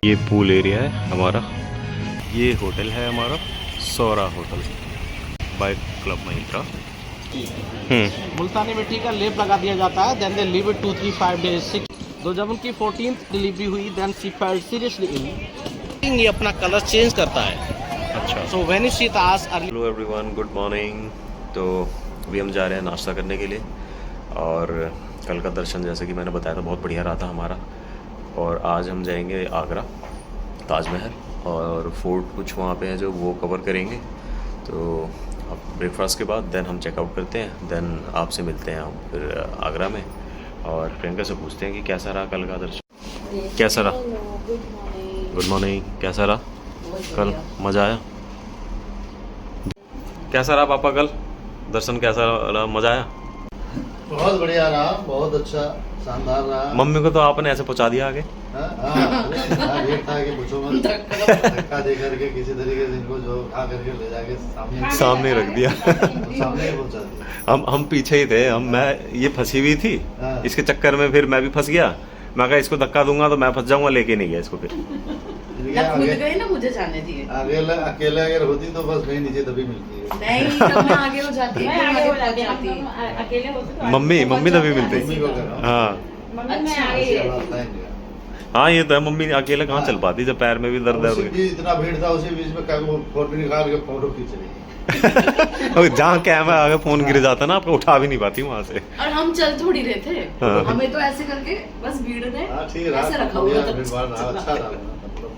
ये pool area है हमारा। ये होटल है हमारा Saura hotel by club Mahindra. मुल्तानी मिट्टी का लेप लगा दिया जाता है। Then they leave it 2-3-5 days 6। तो जब उनकी 14th डिलीवरी हुई then she felt seriously ill. ये अपना कलर चेंज करता है। अच्छा। So when she task early. Hello everyone, good morning. तो अभी हम जा रहे हैं नाश्ता करने के लिए। और कल का दर्शन जैसे कि मैंने बताया था बहुत बढ़िया रहा था हमारा। और आज हम जाएंगे आगरा ताजमहल और फोर्ट कुछ वहाँ पे है जो वो कवर करेंगे। तो अब ब्रेकफास्ट के बाद देन हम चेकआउट करते हैं। देन आपसे मिलते हैं हम फिर आगरा में। और प्रियंका से पूछते हैं कि कैसा रहा कल का दर्शन। कैसा रहा? Good morning. कैसा रहा कल? मज़ा आया? कैसा रहा पापा कल दर्शन? कैसा रहा? मज़ा आया? बहुत बढ़िया रहा, बहुत अच्छा शानदार रहा। मम्मी को तो आपने ऐसे पहुंचा दिया आगे। ये था कि पूछो मत, धक्का दे करके किसी तरीके से इनको जो उठा करके ले जाके सामने रख दिया। सामने ही पहुंचा दिया। हम पीछे ही थे। मैं ये फंसी हुई थी, इसके चक्कर में फिर मैं भी फंस गया। मैं कहा इसको धक्का दूंगा तो मैं फंस जाऊंगा, लेके नहीं गया इसको। फिर ना मुझे जाने दिए। अकेले अगर होती तो बस मैं नीचे दबी मिलती है। नहीं, तब मैं आगे हो जाती। अकेले होते तो मम्मी तभी मिलती। हाँ हाँ, ये तो है। मम्मी अकेले कहाँ चल पाती जब पैर में भी दर्द है। इतना भीड़ था उसी बीच में फोटो निकाल के फोटो खींच रही। जहाँ कैमरा आगे फोन गिर जाता ना, आपको उठा भी नहीं पाती वहाँ से। और हम चल थोड़ी रहे थे। हाँ। हमें तो ऐसे करके बस भीड़ ने ऐसे रखा हुआ था। अच्छा रहा।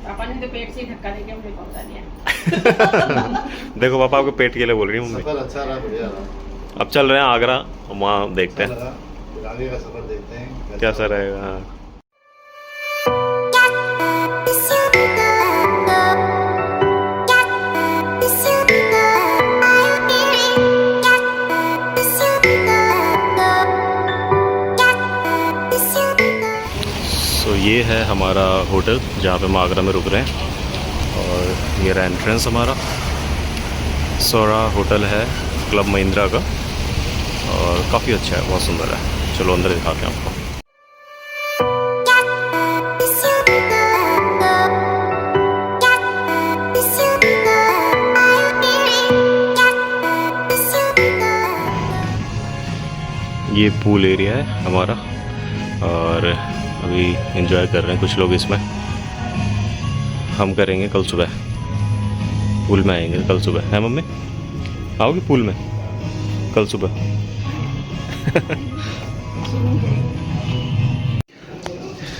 पापा ने तो पेट से ही धक्का देके मुझे पहुंचा दिया। देखो पापा आपको पेट के लिए बोल रही हूँ मम्मी। सफर अच्छा रहा, बढ़िया रहा। अब चल रहे हैं आगरा, वहाँ देखते हैं फिर आगे का सफर देखते हैं कैसा रहेगा। हाँ। तो ये है हमारा होटल जहाँ पे हम आगरा में रुक रहे हैं। और ये रहा एंट्रेंस हमारा। सौरा होटल है क्लब महिंद्रा का और काफ़ी अच्छा है, बहुत सुंदर है। चलो अंदर दिखाते हैं आपको। ये पूल एरिया है हमारा और अभी एंजॉय कर रहे हैं कुछ लोग इसमें। हम करेंगे कल सुबह, पूल में आएंगे कल सुबह। है मम्मी? आओगे पूल में कल सुबह?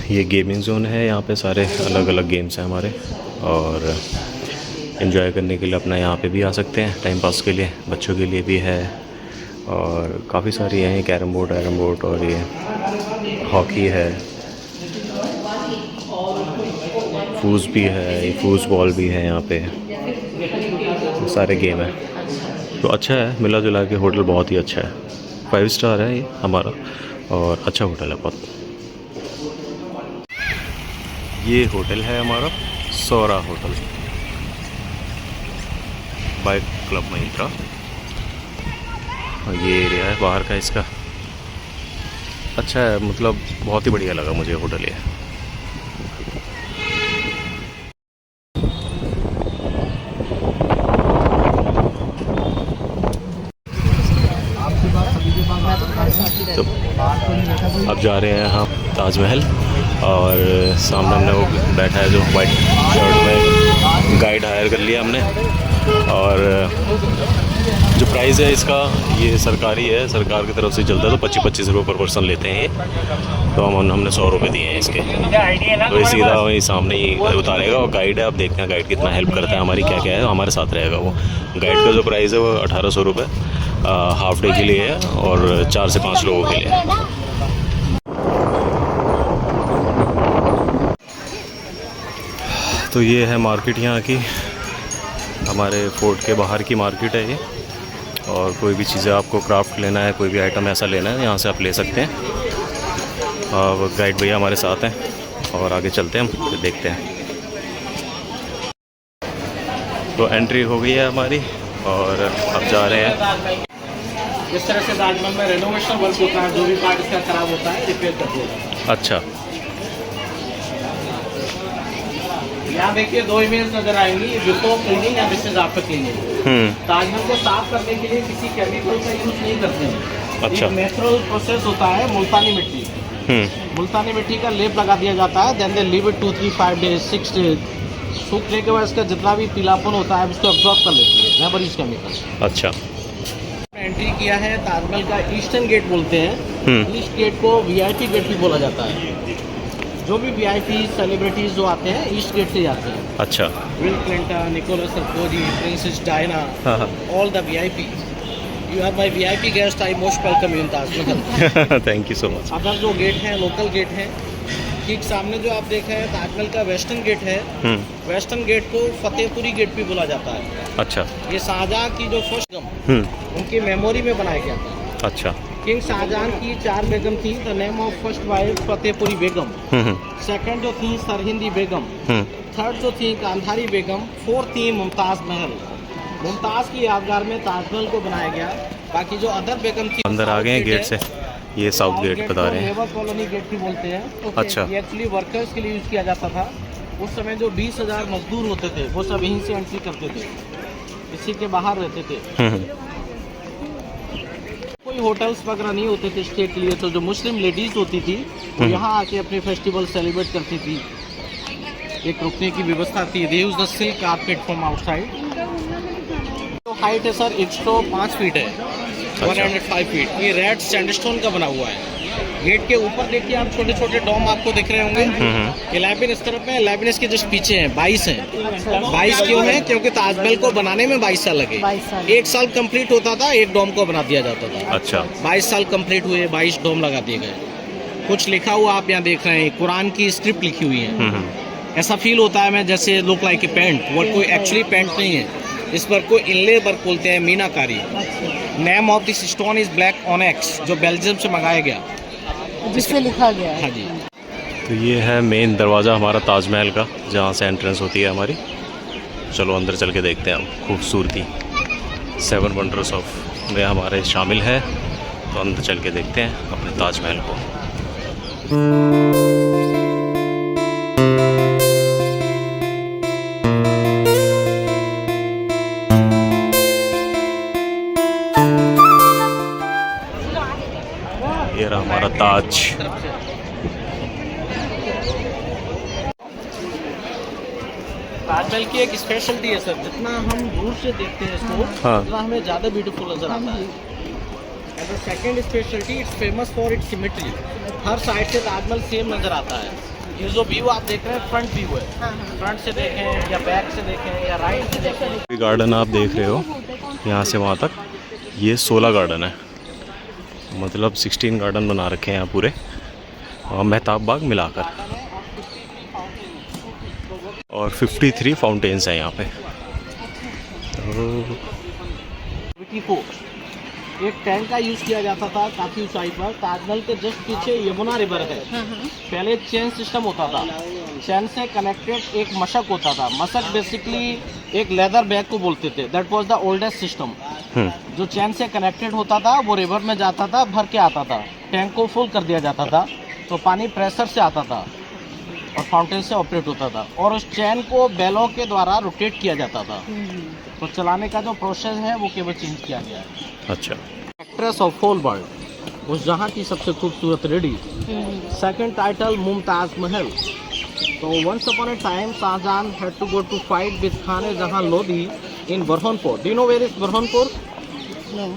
ये गेमिंग जोन है, यहाँ पे सारे अलग अलग गेम्स हैं हमारे। और एंजॉय करने के लिए अपना यहाँ पे भी आ सकते हैं, टाइम पास के लिए बच्चों के लिए भी है। और काफ़ी सारी हैं, कैरम बोर्ड और ये हॉकी है, फूस भी है, ये फूस बॉल भी है यहाँ पे। सारे गेम हैं तो अच्छा है। मिला जुला के होटल बहुत ही अच्छा है। 5 स्टार है ये हमारा और अच्छा होटल है बहुत। ये होटल है हमारा Saura hotel by club Mahindra. और ये एरिया है बाहर का इसका, अच्छा है, मतलब बहुत ही बढ़िया लगा मुझे होटल ये। तो अब जा रहे हैं हम ताजमहल। और सामने हमने वो बैठा है जो वाइट शर्ट में, गाइड हायर कर लिया हमने। और जो प्राइस है इसका, ये सरकारी है, सरकार की तरफ से चलता है। तो 25-25 रुपये पर पर्सन लेते हैं ये। तो हमने 100 रुपये दिए हैं इसके। तो ये सीधा वही सामने ही उतारेगा। और गाइड है, अब देखते हैं गाइड कितना हेल्प करता है हमारी, क्या क्या है हमारे साथ रहेगा वो। गाइड का जो प्राइस है वो 1800 रुपये हाफ डे के लिए है और 4 से 5 लोगों के लिए। तो ये है मार्केट यहाँ की, हमारे फोर्ट के बाहर की मार्केट है ये। और कोई भी चीज़ें आपको क्राफ्ट लेना है, कोई भी आइटम ऐसा लेना है, यहाँ से आप ले सकते हैं। और गाइड भैया हमारे साथ हैं और आगे चलते हैं हम, फिर देखते हैं। तो एंट्री हो गई है हमारी और अब जा रहे हैं। इस तरह से ताजमहल में रेनोवेशन वर्क होता है, जो भी पार्ट इसका खराब होता है रिपेयर कर दिया जाता है। अच्छा, यहाँ देखिए 2 इमेज नजर आएंगी, before cleaning and this is after cleaning. Taj Mahal को साफ करने के लिए किसी केमिकल का यूज नहीं करते हैं। अच्छा। एक नेचुरल प्रोसेस होता है मुल्तानी मिट्टी। मुल्तानी मिट्टी का लेप लगा दिया जाता है, then they leave it 2, 3, 5 days 6 days. सूखने के बाद इसका जितना भी पीलापन होता है उसको अब्जॉर्ब कर लेती है नेवर यूज केमिकल। अच्छा। एंट्री किया है ताजमहल का ईस्टर्न गेट बोलते हैं। ईस्ट गेट को वीआईपी गेट भी बोला जाता है। जो भी वीआईपी सेलिब्रिटीज जो आते हैं ईस्ट गेट से जाते हैं। अच्छा। Bill Clinton, Nicolas Sarkozy, princess Diana, all the VIP. You are my VIP guest, I most welcome you in Taj Mahal. Thank you so much. Other जो गेट हैं लोकल गेट हैं, ठीक सामने जो आप देख रहे हैं ताजमहल का वेस्टर्न गेट है। वेस्टर्न गेट को फतेहपुरी गेट भी बोला जाता है। अच्छा। ये शाहजहां की जो फर्स्ट बेगम उनकी मेमोरी में बनाया गया था। अच्छा। किंग शाहजहां की 4 बेगम थी। The name of first wife Fatehpuri Begum, second जो थी सरहिंदी बेगम, थर्ड जो थी गांधारी बेगम, फोर्थ थी मुमताज महल। मुमताज की यादगार में ताजमहल को बनाया गया। बाकी जो अदर बेगम थी अंदर आ गए हैं गेट से। ये साउथ गेट बता रहे हैं। लेबर कॉलोनी गेट भी बोलते हैं। अच्छा। ये एक्चुअली वर्कर्स के लिए यूज किया जाता था। उस समय जो 20,000 मजदूर होते थे वो सब यहीं से एंट्री करते थे, इसी के बाहर रहते थे। कोई होटल्स वगैरह नहीं होते थे स्टे के लिए, तो जो मुस्लिम लेडीज होती थी वो यहाँ आके अपने फेस्टिवल सेलिब्रेट करती थी। एक रुकने की व्यवस्था थी। They use the silk carpet from outside. तो हाइट है सर 105 फीट है। 105 फीट। ये रेड सैंडस्टोन का बना हुआ है। गेट के ऊपर देखिए आप छोटे छोटे डोम आपको दिख रहे होंगे। 11 इस तरफ है, 11 इसके जस्ट पीछे हैं, 22 हैं। 22 क्यों है? क्योंकि ताजमहल को बनाने में 22 साल लगे। 1 साल कंप्लीट होता था, एक डोम को बना दिया जाता था। अच्छा। 22 साल कंप्लीट हुए, 22 डोम लगा दिए गए। कुछ लिखा हुआ आप यहाँ देख रहे हैं, कुरान की स्क्रिप्ट लिखी हुई है। ऐसा फील होता है मैं जैसे लुक लाइक ए पेंट, वो कोई एक्चुअली पेंट नहीं है। इस पर को इनले वर्क बोलते हैं, meenakari. Name of this stone is black onyx, जो बेल्जियम से मंगाया गया, जिससे लिखा गया है। हाँ जी। तो ये है मेन दरवाज़ा हमारा ताजमहल का, जहाँ से एंट्रेंस होती है हमारी। चलो अंदर चल के देखते हैं हम। खूबसूरती 7 वंडर्स ऑफ में हमारे शामिल है, तो अंदर चल के देखते हैं अपने ताजमहल को। ये रहा हमारा ताज। ताजमहल की एक स्पेशलिटी है सर, जितना हम दूर से देखते हैं इसको उतना हमें ज़्यादा ब्यूटीफुल नजर आता है। And the second speciality, it's famous for its symmetry. Her side से ताजमहल सेम नजर आता है। ये जो व्यू आप देख रहे हैं फ्रंट व्यू है। फ्रंट से देखें या बैक से देखें या राइट से देखें। गार्डन आप देख रहे हो यहाँ से वहाँ तक, ये 16 गार्डन है। मतलब 16 गार्डन बना रखे हैं यहाँ पूरे, और मेहताब बाग मिलाकर। और 53 फाउंटेन्स हैं यहाँ पे। एक टैंक का यूज किया जाता था काफी ऊंचाई पर। ताजमहल के जस्ट पीछे यमुना रिवर है। पहले चेन सिस्टम होता था। चेन से कनेक्टेड एक मशक होता था। मशक बेसिकली एक लेदर बैग को बोलते थे। That was the oldest system. जो चेन से कनेक्टेड होता था वो रिवर में जाता था, भर के आता था, टैंक को फुल कर दिया जाता था, तो पानी प्रेशर से आता था और फाउंटेन से ऑपरेट होता था। और उस चैन को बैलों के द्वारा रोटेट किया जाता था। तो चलाने का जो प्रोसेस है वो केवल चेंज किया गया है। अच्छा। एक्ट्रेस ऑफ होल वर्ल्ड, उस जहाँ की सबसे खूबसूरत lady. Second title Mumtaz Mahal. तो once upon a time Shahjahan had to go to fight with Khan-e-Jahan Lodhi in Burhanpur. Do you know where is Burhanpur?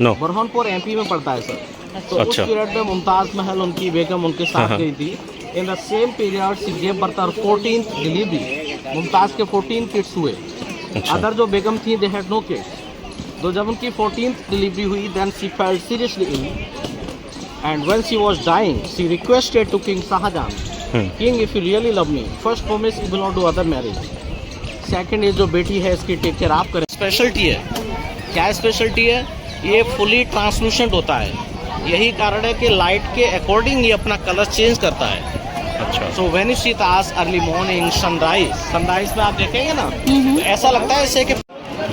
No. Burhanpur MP में पड़ता है सर। तो उस अच्छा। पीरियड में मुमताज महल उनकी बेगम उनके साथ गई थी। In the same period she give birth her 14th delivery. Mumtaz के 14 किड्स हुए। अच्छा। अदर जो बेगम थी दे हैड नो किड्स। तो जब उनकी 14th डिलीवरी हुई, then she felt seriously ill, and when she was dying she requested to king Shahjahan, king if you really love me, first promise you will not do other marriage. Second, ये जो बेटी है इसकी take care आप करें। Speciality है, क्या speciality है? ये फुली ट्रांसलूसेंट होता है। यही कारण है कि लाइट के अकॉर्डिंग ये अपना कलर चेंज करता है। अच्छा। So when you see Taj early morning, sunrise में आप देखेंगे ना, तो ऐसा लगता है जैसे कि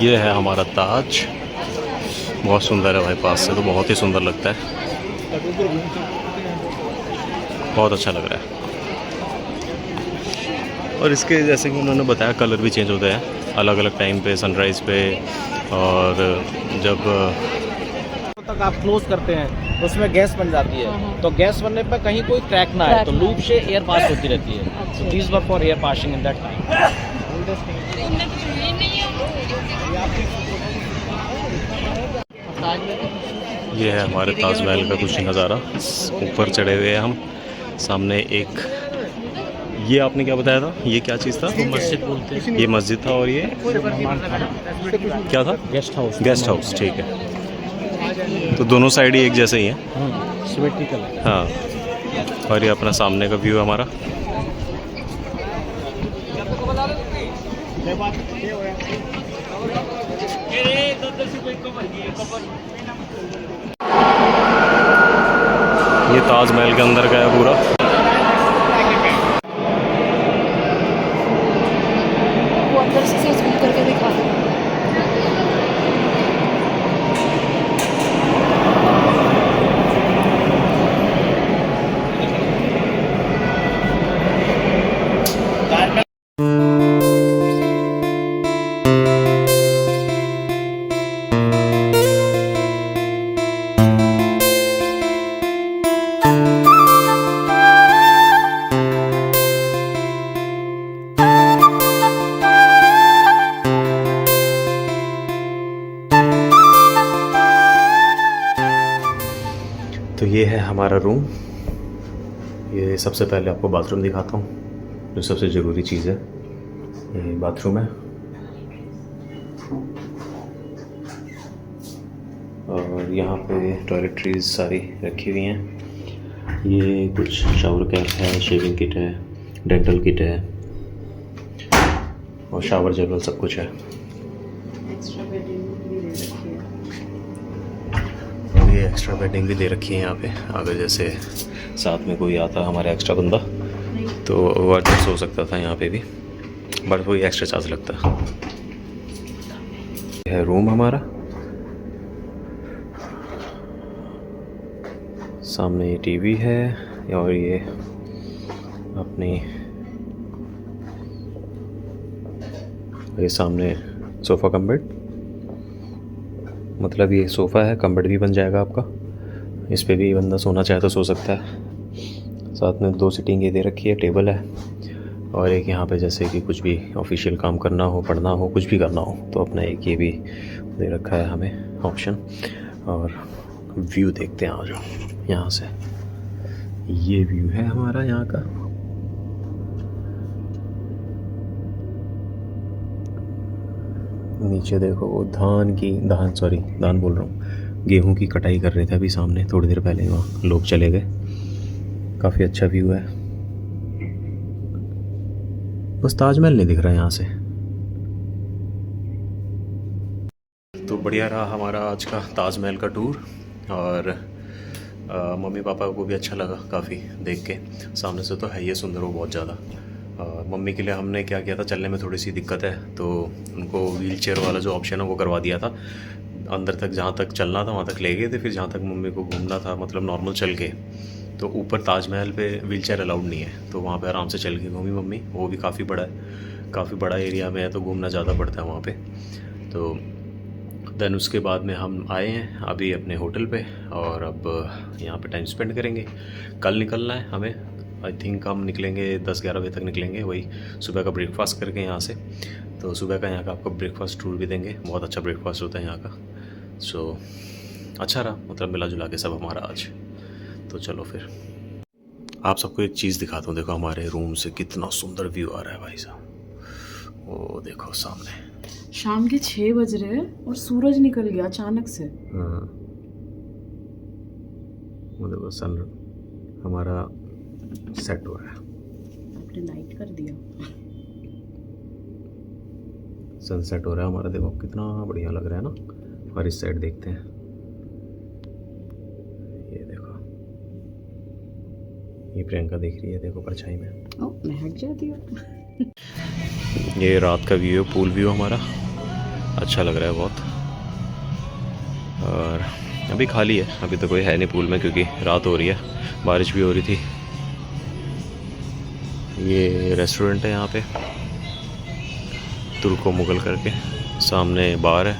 ये है हमारा ताज। बहुत सुंदर है भाई, पास से तो बहुत ही सुंदर लगता है। बहुत अच्छा लग रहा है। और इसके जैसे कि उन्होंने बताया कलर भी चेंज होता है अलग अलग टाइम पे, सनराइज़ पे, और जब तक आप क्लोज करते हैं तो उसमें गैस बन जाती है, तो गैस बनने पर कहीं कोई क्रैक ना आए, तो लूप से एयर पास होती रहती है। तो this work for air passing in that time. ये है हमारे ताजमहल का कुछ नज़ारा। ऊपर चढ़े हुए हैं हम, सामने एक, ये आपने क्या बताया था, ये क्या चीज़ था? मस्जिद बोलते हैं। ये मस्जिद था और ये क्या था? Guest house. गेस्ट हाउस, ठीक है। तो दोनों साइड ही एक जैसे ही हैं। सिमेट्रिकल है। हाँ, और ये अपना सामने का व्यू है हमारा। ये ताजमहल के अंदर का है पूरा। वो अंदर से जूम करके दिखा दो। तो ये है हमारा रूम। ये सबसे पहले आपको बाथरूम दिखाता हूँ, जो सबसे ज़रूरी चीज़ है। ये बाथरूम है और यहाँ पे टॉयलेटरीज सारी रखी हुई हैं। ये कुछ शावर कैप है, शेविंग किट है, डेंटल किट है और शावर जेल सब कुछ है। ये एक्स्ट्रा बेडिंग भी दे रखी है यहाँ पे। अगर जैसे साथ में कोई आता हमारा एक्स्ट्रा बंदा तो वो एडजस्ट हो सकता था यहाँ पे भी, बट वही एक्स्ट्रा चार्ज लगता है। रूम हमारा सामने टीवी है और ये अपनी, ये सामने सोफ़ा कम बेड, मतलब ये सोफ़ा है, कम बेड भी बन जाएगा आपका। इस पे भी बंदा सोना चाहे तो सो सकता है। साथ में 2 सीटिंग ये दे रखी है, टेबल है और एक यहाँ पे जैसे कि कुछ भी ऑफिशियल काम करना हो, पढ़ना हो, कुछ भी करना हो तो अपना एक ये भी दे रखा है हमें ऑप्शन। और व्यू देखते हैं, आ जाओ यहाँ से। ये व्यू है हमारा यहाँ का। नीचे देखो वो धान बोल रहा हूँ, गेहूं की कटाई कर रहे थे अभी सामने, थोड़ी देर पहले वहाँ लोग चले गए। काफ़ी अच्छा व्यू है। बस ताजमहल नहीं दिख रहा है यहाँ से। तो बढ़िया रहा हमारा आज का ताजमहल का टूर और मम्मी पापा को भी अच्छा लगा काफ़ी देख के। सामने से तो है ये सुंदर हो बहुत ज़्यादा। मम्मी के लिए हमने क्या किया था, चलने में थोड़ी सी दिक्कत है तो उनको व्हील चेयर वाला जो ऑप्शन है वो करवा दिया था। अंदर तक जहाँ तक चलना था वहाँ तक ले गए थे, फिर जहाँ तक मम्मी को घूमना था मतलब नॉर्मल चल के, तो ऊपर ताजमहल पे व्हील चेयर अलाउड नहीं है, तो वहाँ पे आराम से चल के घूमी मम्मी। वो भी काफ़ी बड़ा है, काफ़ी बड़ा एरिया में है तो घूमना ज़्यादा पड़ता है वहाँ पे। तो देन उसके बाद में हम आए हैं अभी अपने होटल पे और अब यहाँ पे टाइम स्पेंड करेंगे। कल निकलना है हमें, आई थिंक हम निकलेंगे 10-11 बजे तक निकलेंगे, वही सुबह का ब्रेकफास्ट करके यहाँ से। तो सुबह का यहाँ का आपको ब्रेकफास्ट टूर भी देंगे, बहुत अच्छा ब्रेकफास्ट होता है यहाँ का। सो अच्छा रहा, मतलब मिला जुला के सब हमारा आज। तो चलो फिर आप सबको एक चीज़ दिखाता हूँ। देखो हमारे रूम से कितना सुंदर व्यू आ रहा है भाई साहब। वो देखो सामने शाम के 6 बज रहे हैं और सूरज निकल गया अचानक से। हाँ, वो देखो सन हमारा सेट हो रहा है। आपने नाइट कर दिया। सनसेट हो रहा है हमारा, देखो कितना बढ़िया लग रहा है ना। और इस साइड देखते हैं, ये देखो, ये प्रियंका देख रही है, देखो परछाई में। ओ, मैं हट जाती हूँ। ये रात का व्यू है, पूल व्यू हमारा, अच्छा लग रहा है बहुत। और अभी खाली है, अभी तो कोई है नहीं पूल में क्योंकि रात हो रही है, बारिश भी हो रही थी। ये रेस्टोरेंट है यहाँ पे, तुर्को मुगल करके, सामने बार है।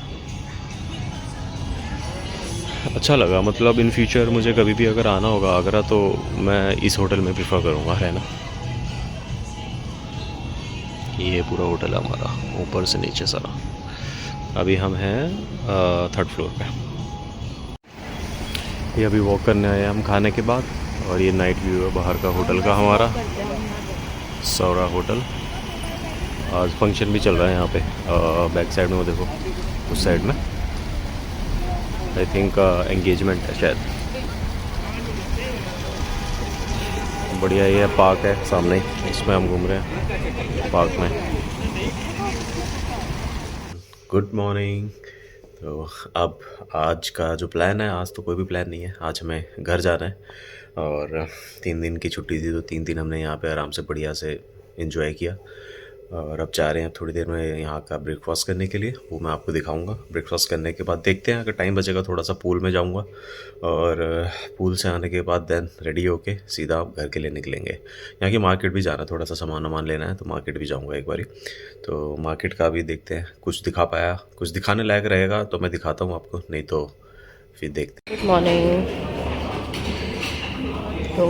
अच्छा लगा, मतलब इन फ्यूचर मुझे कभी भी अगर आना होगा आगरा तो मैं इस होटल में प्रेफर करूँगा रहना। ये पूरा होटल है हमारा, ऊपर से नीचे सारा। अभी हम हैं 3rd फ्लोर पे। ये अभी वॉक करने आए हम खाने के बाद, और ये नाइट व्यू है बाहर का होटल का हमारा, सौरा होटल। आज फंक्शन भी चल रहा है यहाँ पे, बैक साइड में वो देखो, उस साइड में आई थिंक एंगेजमेंट है शायद। बढ़िया, ये पार्क है सामने ही, इसमें हम घूम रहे हैं पार्क में। Good morning. तो अब आज का जो प्लान है, आज तो कोई भी प्लान नहीं है, आज हमें घर जाना है। और 3 दिन की छुट्टी थी तो 3 दिन हमने यहाँ पे आराम से बढ़िया से एंजॉय किया। और अब जा रहे हैं थोड़ी देर में यहाँ का ब्रेकफास्ट करने के लिए, वो मैं आपको दिखाऊंगा। ब्रेकफास्ट करने के बाद देखते हैं, अगर टाइम बचेगा थोड़ा सा पूल में जाऊँगा, और पूल से आने के बाद देन रेडी होके सीधा घर के लिए निकलेंगे। यहाँ की मार्केट भी जाना है, थोड़ा सा सामान वामान लेना है, तो मार्केट भी जाऊँगा एक बारी। तो मार्केट का भी देखते हैं, कुछ दिखा पाया, कुछ दिखाने लायक रहेगा तो मैं दिखाता हूँ आपको, नहीं तो फिर देखते हैं। Good morning. तो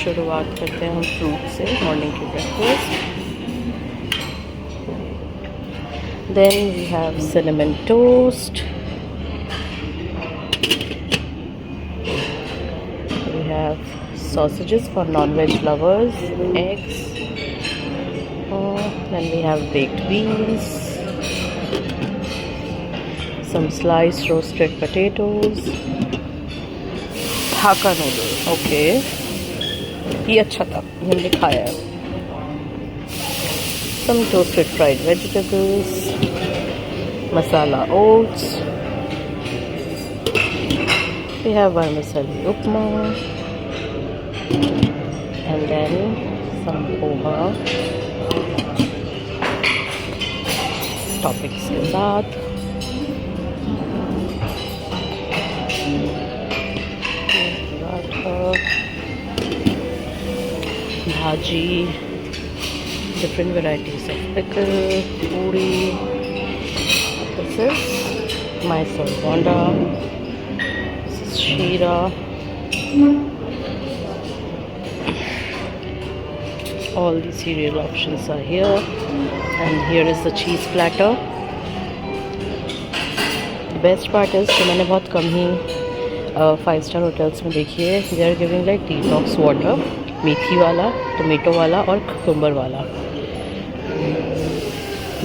शुरुआत करते हैं हम फ्रूट से, मॉर्निंग की breakfast. Then we have cinnamon toast. We have sausages for non-veg lovers, eggs. Then we have baked beans, some sliced roasted potatoes, Hakka noodle. Okay, ये अच्छा था, हमने खाया है। Some toasted fried vegetables, masala oats. We have vermicelli upma, and then some poha toppings के साथ। भाजी, different varieties of pickle, puri. This is Mysore bonda. This is sheera. All the cereal options are here, and here is the cheese platter. The best part is कि मैंने बहुत कम ही 5-star hotels में देखी है, they are giving like detox water, मेथी वाला, tomato वाला और cucumber वाला।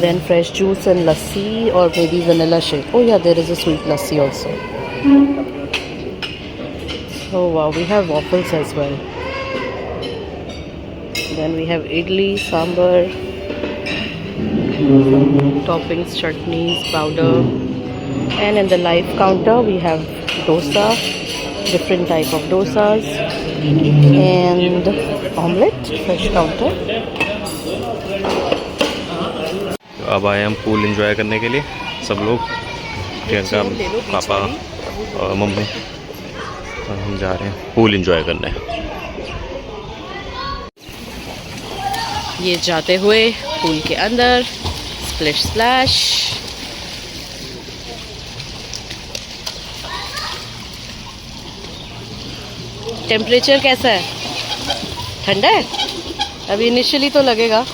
Then fresh juice and lassi, or maybe vanilla shake. Oh yeah, there is a sweet lassi also. Oh wow, we have waffles as well. Then we have idli, sambar, toppings, chutneys, powder. And in the live counter we have dosa, different type of dosas, and omelette, fresh counter. अब आए हम pool enjoy करने के लिए, सब लोग, प्रियंका, पापा और मम्मी, और हम जा रहे हैं पूल एंजॉय करने। ये जाते हुए पूल के अंदर, स्प्लिश स्प्लैश। टेम्परेचर कैसा है? ठंडा है? अभी इनिशियली तो लगेगा।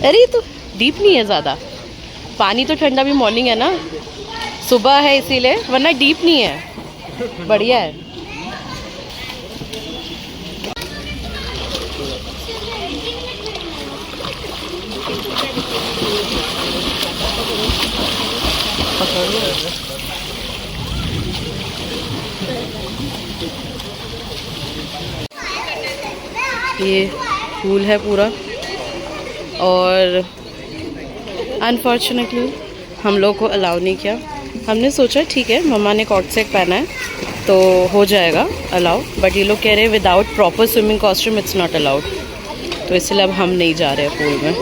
अरे तो डीप नहीं है ज़्यादा, पानी तो ठंडा भी, मॉर्निंग है ना, सुबह है इसीलिए, वरना डीप नहीं है, बढ़िया है। ये पूल है पूरा, और अनफॉर्चुनेटली हम लोग को अलाउ नहीं किया। हमने सोचा ठीक है, मम्मा ने कॉट सेट पहना है तो हो जाएगा अलाउ, बट ये लोग कह रहे हैं without proper swimming costume it's not allowed, तो इसलिए अब हम नहीं जा रहे हैं पूल में।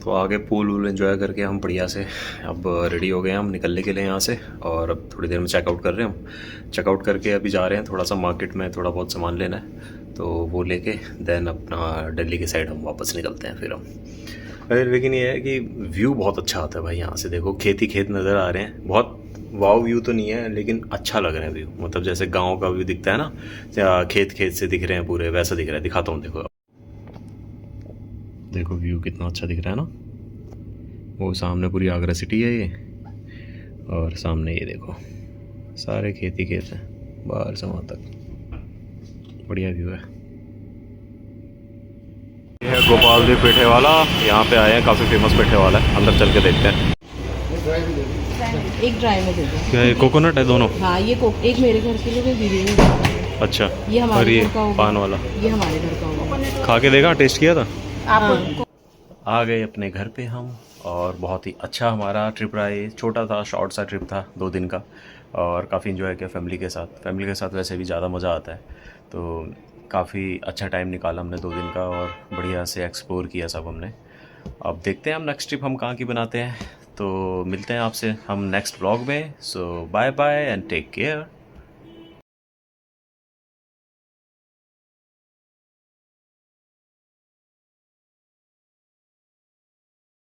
तो आगे पूल वूल एंजॉय करके हम बढ़िया से अब रेडी हो गए हैं हम निकलने के लिए यहाँ से। और अब थोड़ी देर में चेकआउट कर रहे हैं हम। चेकआउट करके अभी जा रहे हैं थोड़ा सा मार्केट में, थोड़ा बहुत सामान लेना है तो वो लेके देन अपना दिल्ली के साइड हम वापस निकलते हैं फिर हम। अरे लेकिन ये है कि व्यू बहुत अच्छा आता है भाई यहाँ से। देखो खेत ही खेत नज़र आ रहे हैं। बहुत वाव व्यू तो नहीं है लेकिन अच्छा लग रहा है व्यू। मतलब जैसे गाँव का व्यू दिखता है ना, खेत खेत से दिख रहे हैं पूरे, वैसा दिख रहा है। दिखाता हूँ, देखो देखो व्यू कितना अच्छा दिख रहा है ना। वो सामने पूरी आगरा सिटी है ये, और सामने ये देखो सारे खेत ही खेत हैं बाहर से वहाँ तक। बढ़िया व्यू है। ये है गोपाल देव पेठे वाला। यहाँ पे आए हैं, काफ़ी फेमस पेठे वाला है। अंदर चल के देखते हैं। एक ड्राई में दे दो। क्या ये कोकोनट है दोनों? हाँ ये एक मेरे घर के लिए, दीदी ने। अच्छा, ये हमारे और ये घर का होगा। पान वाला ये हमारे घर का होगा। खा के देखा, टेस्ट किया था। आप आ गए अपने घर पे हम, और बहुत ही अच्छा हमारा ट्रिप रहा। ये छोटा था, शॉर्ट सा ट्रिप था 2 दिन का, और काफ़ी इन्जॉय किया फैमिली के साथ। फैमिली के साथ वैसे भी ज़्यादा मज़ा आता है, तो काफ़ी अच्छा टाइम निकाला हमने 2 दिन का, और बढ़िया से एक्सप्लोर किया सब हमने। अब देखते हैं हम नेक्स्ट ट्रिप हम कहाँ की बनाते हैं। तो मिलते हैं आपसे हम नेक्स्ट व्लॉग में। So bye bye and take care.